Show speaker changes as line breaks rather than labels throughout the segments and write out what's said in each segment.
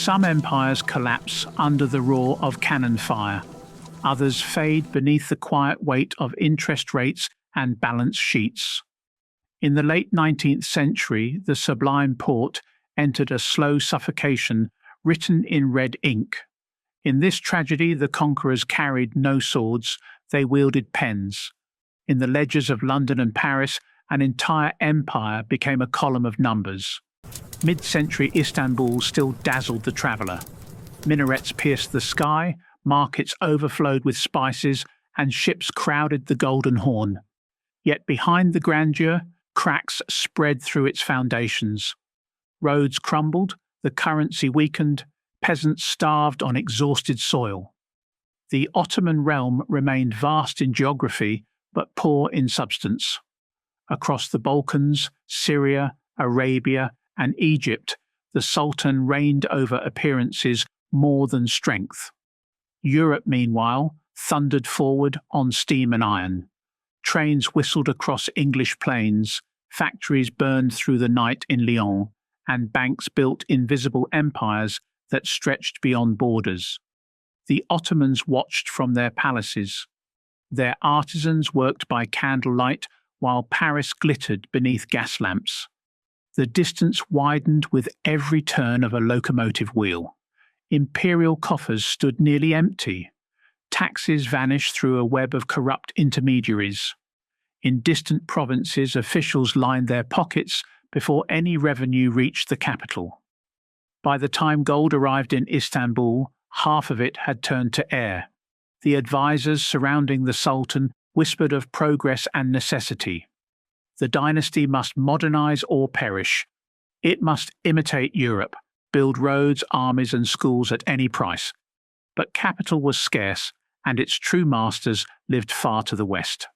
Some empires collapse under the roar of cannon fire. Others fade beneath the quiet weight of interest rates and balance sheets. In the late 19th century, the Sublime Porte entered a slow suffocation written in red ink. In this tragedy, the conquerors carried no swords, they wielded pens. In the ledgers of London and Paris, an entire empire became a column of numbers. Mid-century Istanbul still dazzled the traveller. Minarets pierced the sky, markets overflowed with spices, and ships crowded the Golden Horn. Yet behind the grandeur, cracks spread through its foundations. Roads crumbled, the currency weakened, peasants starved on exhausted soil. The Ottoman realm remained vast in geography, but poor in substance. Across the Balkans, Syria, Arabia, and Egypt, the Sultan reigned over appearances more than strength. Europe, meanwhile, thundered forward on steam and iron. Trains whistled across English plains, factories burned through the night in Lyon, and banks built invisible empires that stretched beyond borders. The Ottomans watched from their palaces. Their artisans worked by candlelight while Paris glittered beneath gas lamps. The distance widened with every turn of a locomotive wheel. Imperial coffers stood nearly empty. Taxes vanished through a web of corrupt intermediaries. In distant provinces, officials lined their pockets before any revenue reached the capital. By the time gold arrived in Istanbul, half of it had turned to air. The advisors surrounding the Sultan whispered of progress and necessity. The dynasty must modernize or perish. It must imitate Europe, build roads, armies, and schools at any price. But capital was scarce, and its true masters lived far to the west.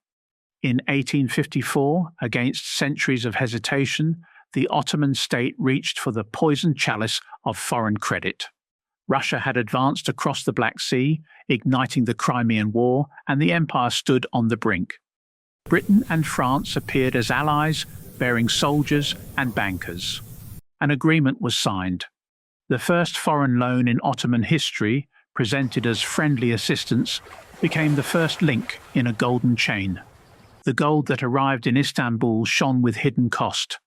In 1854, against centuries of hesitation, the Ottoman state reached for the poisoned chalice of foreign credit. Russia had advanced across the Black Sea, igniting the Crimean War, and the empire stood on the brink. Britain and France appeared as allies, bearing soldiers and bankers. An agreement was signed. The first foreign loan in Ottoman history, presented as friendly assistance, became the first link in a golden chain. The gold that arrived in Istanbul shone with hidden cost.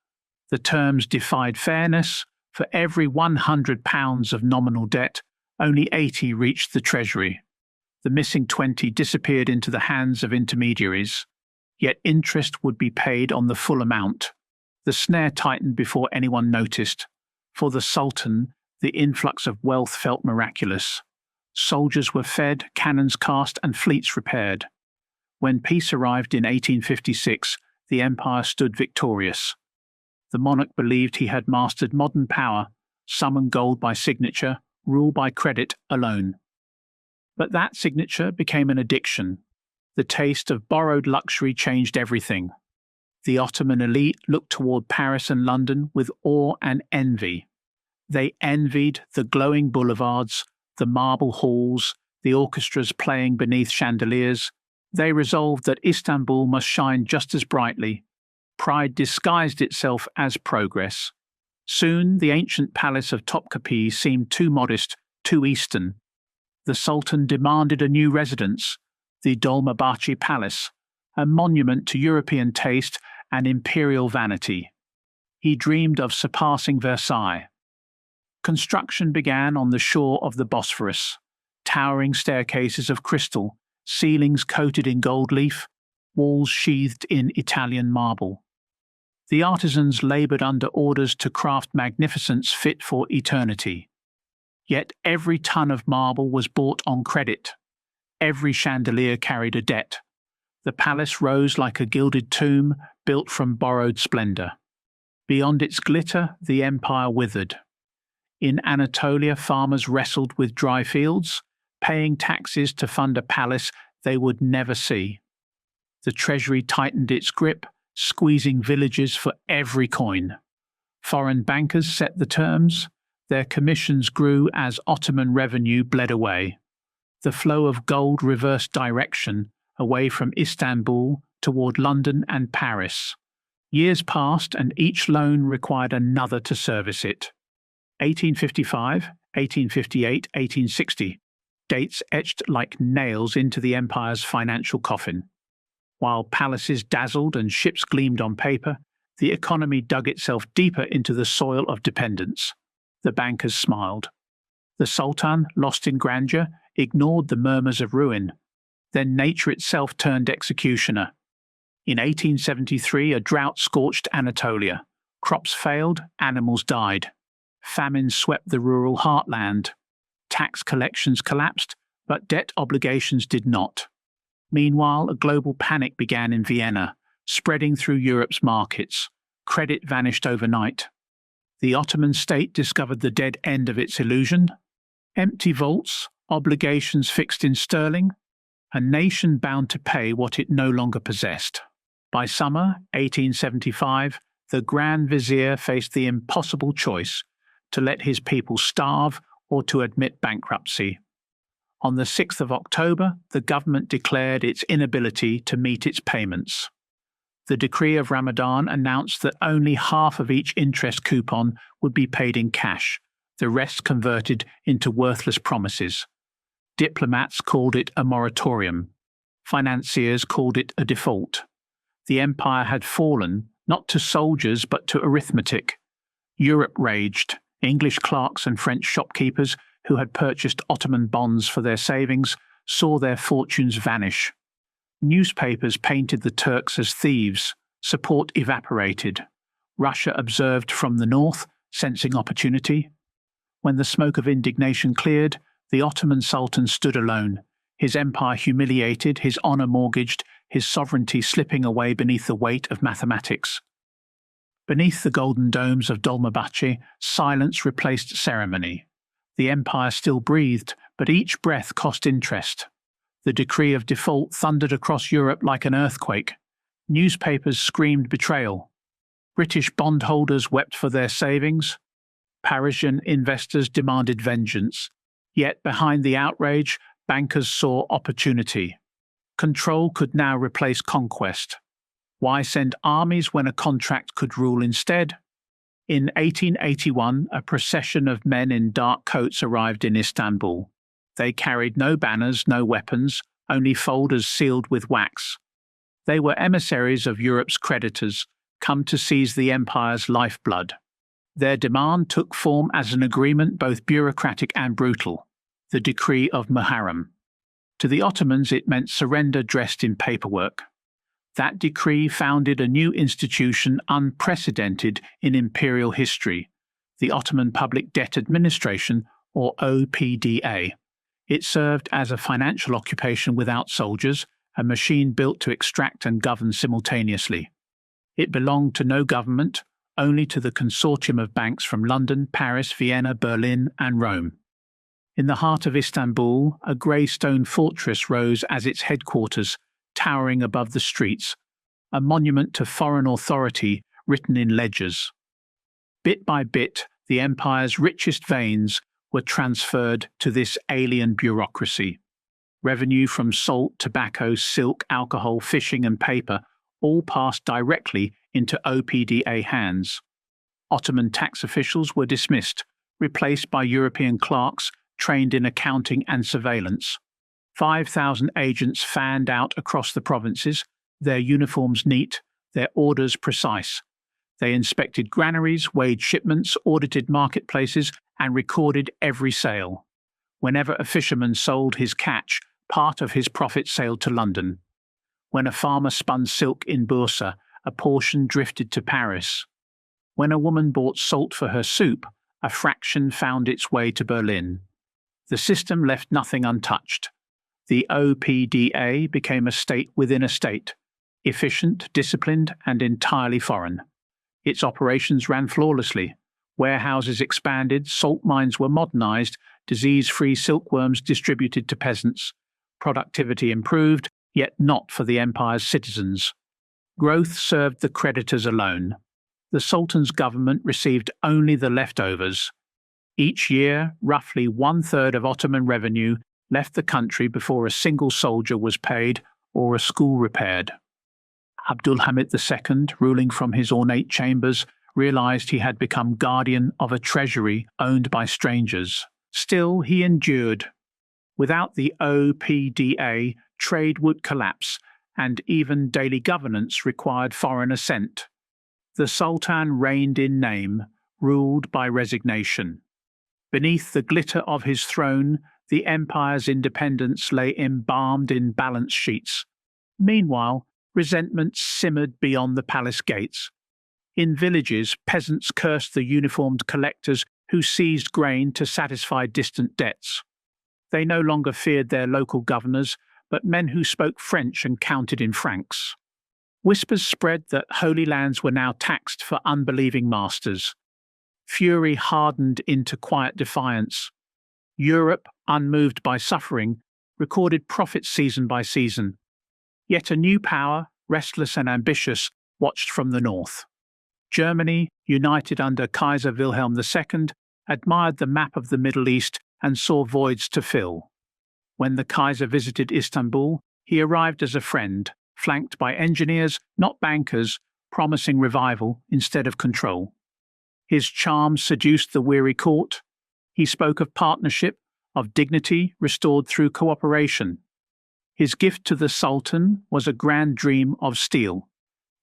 The terms defied fairness. For every £100 of nominal debt, only 80 reached the treasury. The missing 20 disappeared into the hands of intermediaries. Yet interest would be paid on the full amount. The snare tightened before anyone noticed. For the Sultan, the influx of wealth felt miraculous. Soldiers were fed, cannons cast, and fleets repaired. When peace arrived in 1856, the empire stood victorious. The monarch believed he had mastered modern power, summoned gold by signature, rule by credit alone. But that signature became an addiction. The taste of borrowed luxury changed everything. The Ottoman elite looked toward Paris and London with awe and envy. They envied the glowing boulevards, the marble halls, the orchestras playing beneath chandeliers. They resolved that Istanbul must shine just as brightly. Pride disguised itself as progress. Soon the ancient palace of Topkapi seemed too modest, too Eastern. The Sultan demanded a new residence, the Dolmabahce Palace, a monument to European taste and imperial vanity. He dreamed of surpassing Versailles. Construction began on the shore of the Bosphorus, towering staircases of crystal, ceilings coated in gold leaf, walls sheathed in Italian marble. The artisans laboured under orders to craft magnificence fit for eternity. Yet every ton of marble was bought on credit. Every chandelier carried a debt. The palace rose like a gilded tomb built from borrowed splendour. Beyond its glitter, the empire withered. In Anatolia, farmers wrestled with dry fields, paying taxes to fund a palace they would never see. The treasury tightened its grip, squeezing villages for every coin. Foreign bankers set the terms. Their commissions grew as Ottoman revenue bled away. The flow of gold reversed direction, away from Istanbul toward London and Paris. Years passed and each loan required another to service it. 1855, 1858-1860, dates etched like nails into the empire's financial coffin. While palaces dazzled and ships gleamed on paper, the economy dug itself deeper into the soil of dependence. The bankers smiled. The Sultan, lost in grandeur, ignored the murmurs of ruin. Then nature itself turned executioner. In 1873, a drought scorched Anatolia. Crops failed, animals died. Famine swept the rural heartland. Tax collections collapsed, but debt obligations did not. Meanwhile, a global panic began in Vienna, spreading through Europe's markets. Credit vanished overnight. The Ottoman state discovered the dead end of its illusion. Empty vaults, obligations fixed in sterling, a nation bound to pay what it no longer possessed. By summer 1875, the Grand Vizier faced the impossible choice to let his people starve or to admit bankruptcy. On the 6th of October, the government declared its inability to meet its payments. The decree of Ramadan announced that only half of each interest coupon would be paid in cash, the rest converted into worthless promises. Diplomats called it a moratorium. Financiers called it a default. The empire had fallen, not to soldiers but to arithmetic. Europe raged. English clerks and French shopkeepers who had purchased Ottoman bonds for their savings saw their fortunes vanish. Newspapers painted the Turks as thieves. Support evaporated. Russia observed from the north, sensing opportunity. When the smoke of indignation cleared, the Ottoman Sultan stood alone, his empire humiliated, his honour mortgaged, his sovereignty slipping away beneath the weight of mathematics. Beneath the golden domes of Dolmabahce, silence replaced ceremony. The empire still breathed, but each breath cost interest. The decree of default thundered across Europe like an earthquake. Newspapers screamed betrayal. British bondholders wept for their savings. Parisian investors demanded vengeance. Yet behind the outrage, bankers saw opportunity. Control could now replace conquest. Why send armies when a contract could rule instead? In 1881, a procession of men in dark coats arrived in Istanbul. They carried no banners, no weapons, only folders sealed with wax. They were emissaries of Europe's creditors, come to seize the empire's lifeblood. Their demand took form as an agreement both bureaucratic and brutal, the Decree of Muharrem. To the Ottomans it meant surrender dressed in paperwork. That decree founded a new institution unprecedented in imperial history, the Ottoman Public Debt Administration, or OPDA. It served as a financial occupation without soldiers, a machine built to extract and govern simultaneously. It belonged to no government, only to the consortium of banks from London, Paris, Vienna, Berlin, and Rome. In the heart of Istanbul, a grey stone fortress rose as its headquarters, towering above the streets, a monument to foreign authority written in ledgers. Bit by bit, the empire's richest veins were transferred to this alien bureaucracy. Revenue from salt, tobacco, silk, alcohol, fishing, and paper all passed directly into OPDA hands. Ottoman tax officials were dismissed, replaced by European clerks trained in accounting and surveillance. 5,000 agents fanned out across the provinces, their uniforms neat, their orders precise. They inspected granaries, weighed shipments, audited marketplaces, and recorded every sale. Whenever a fisherman sold his catch, part of his profit sailed to London. When a farmer spun silk in Bursa, a portion drifted to Paris. When a woman bought salt for her soup, a fraction found its way to Berlin. The system left nothing untouched. The OPDA became a state within a state, efficient, disciplined, and entirely foreign. Its operations ran flawlessly. Warehouses expanded, salt mines were modernized, disease-free silkworms distributed to peasants. Productivity improved, yet not for the empire's citizens. Growth served the creditors alone. The Sultan's government received only the leftovers. Each year, roughly 1/3 of Ottoman revenue left the country before a single soldier was paid or a school repaired. Abdulhamid II, ruling from his ornate chambers, realized he had become guardian of a treasury owned by strangers. Still, he endured. Without the OPDA, trade would collapse, and even daily governance required foreign assent. The Sultan reigned in name, ruled by resignation. Beneath the glitter of his throne, the empire's independence lay embalmed in balance sheets. Meanwhile, resentment simmered beyond the palace gates. In villages, peasants cursed the uniformed collectors who seized grain to satisfy distant debts. They no longer feared their local governors, but men who spoke French and counted in francs. Whispers spread that holy lands were now taxed for unbelieving masters. Fury hardened into quiet defiance. Europe, unmoved by suffering, recorded profits season by season. Yet a new power, restless and ambitious, watched from the north. Germany, united under Kaiser Wilhelm II, admired the map of the Middle East and saw voids to fill. When the Kaiser visited Istanbul, he arrived as a friend, flanked by engineers, not bankers, promising revival instead of control. His charm seduced the weary court. He spoke of partnership, of dignity restored through cooperation. His gift to the Sultan was a grand dream of steel,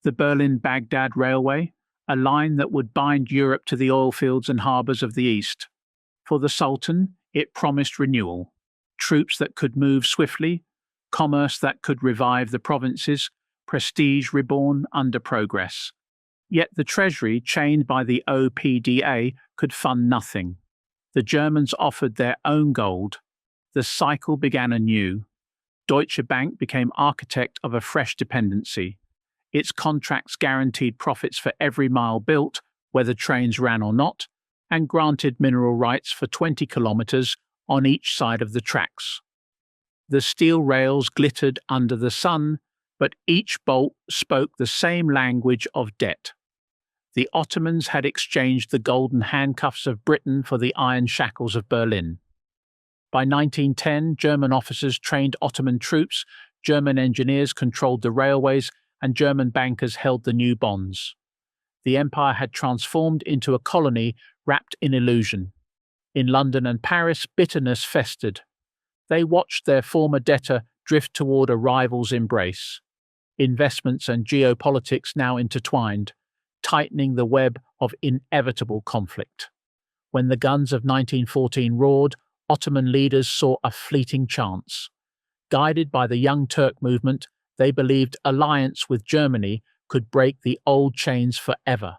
the Berlin-Baghdad Railway, a line that would bind Europe to the oil fields and harbours of the East. For the Sultan, it promised renewal, troops that could move swiftly, commerce that could revive the provinces, prestige reborn under progress. Yet the treasury, chained by the OPDA, could fund nothing. The Germans offered their own gold. The cycle began anew. Deutsche Bank became architect of a fresh dependency. Its contracts guaranteed profits for every mile built, whether trains ran or not, and granted mineral rights for 20 kilometres on each side of the tracks. The steel rails glittered under the sun, but each bolt spoke the same language of debt. The Ottomans had exchanged the golden handcuffs of Britain for the iron shackles of Berlin. By 1910, German officers trained Ottoman troops, German engineers controlled the railways, and German bankers held the new bonds. The empire had transformed into a colony wrapped in illusion. In London and Paris, bitterness festered. They watched their former debtor drift toward a rival's embrace. Investments and geopolitics now intertwined, tightening the web of inevitable conflict. When the guns of 1914 roared, Ottoman leaders saw a fleeting chance. Guided by the Young Turk movement, they believed alliance with Germany could break the old chains forever.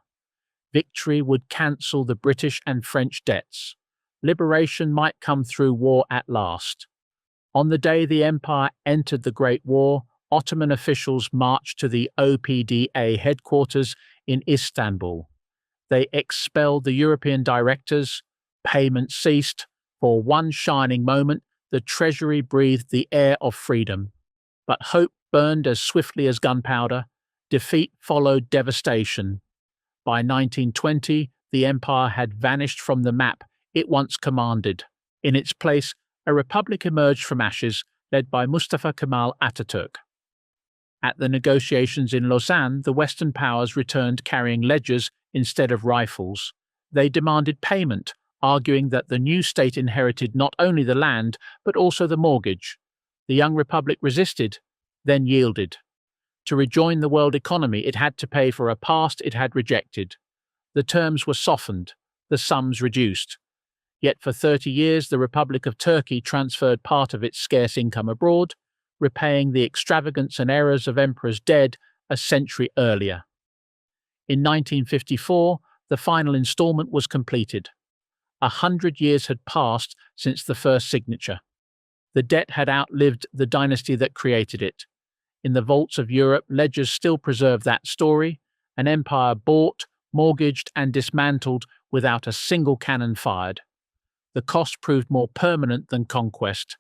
Victory would cancel the British and French debts. Liberation might come through war at last. On the day the empire entered the Great War, Ottoman officials marched to the OPDA headquarters in Istanbul. They expelled the European directors. Payments ceased. For one shining moment, the treasury breathed the air of freedom. But hope burned as swiftly as gunpowder. Defeat followed devastation. By 1920, the empire had vanished from the map it once commanded. In its place, a republic emerged from ashes, led by Mustafa Kemal Ataturk. At the negotiations in Lausanne, the Western powers returned carrying ledgers instead of rifles. They demanded payment, arguing that the new state inherited not only the land, but also the mortgage. The young republic resisted, then yielded. To rejoin the world economy, it had to pay for a past it had rejected. The terms were softened, the sums reduced. Yet for 30 years, the Republic of Turkey transferred part of its scarce income abroad, repaying the extravagance and errors of emperors dead a century earlier. In 1954, the final installment was completed. 100 years had passed since the first signature. The debt had outlived the dynasty that created it. In the vaults of Europe, ledgers still preserve that story, an empire bought, mortgaged, and dismantled without a single cannon fired. The cost proved more permanent than conquest.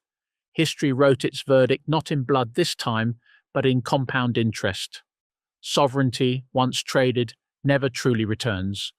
History wrote its verdict not in blood this time, but in compound interest. Sovereignty, once traded, never truly returns.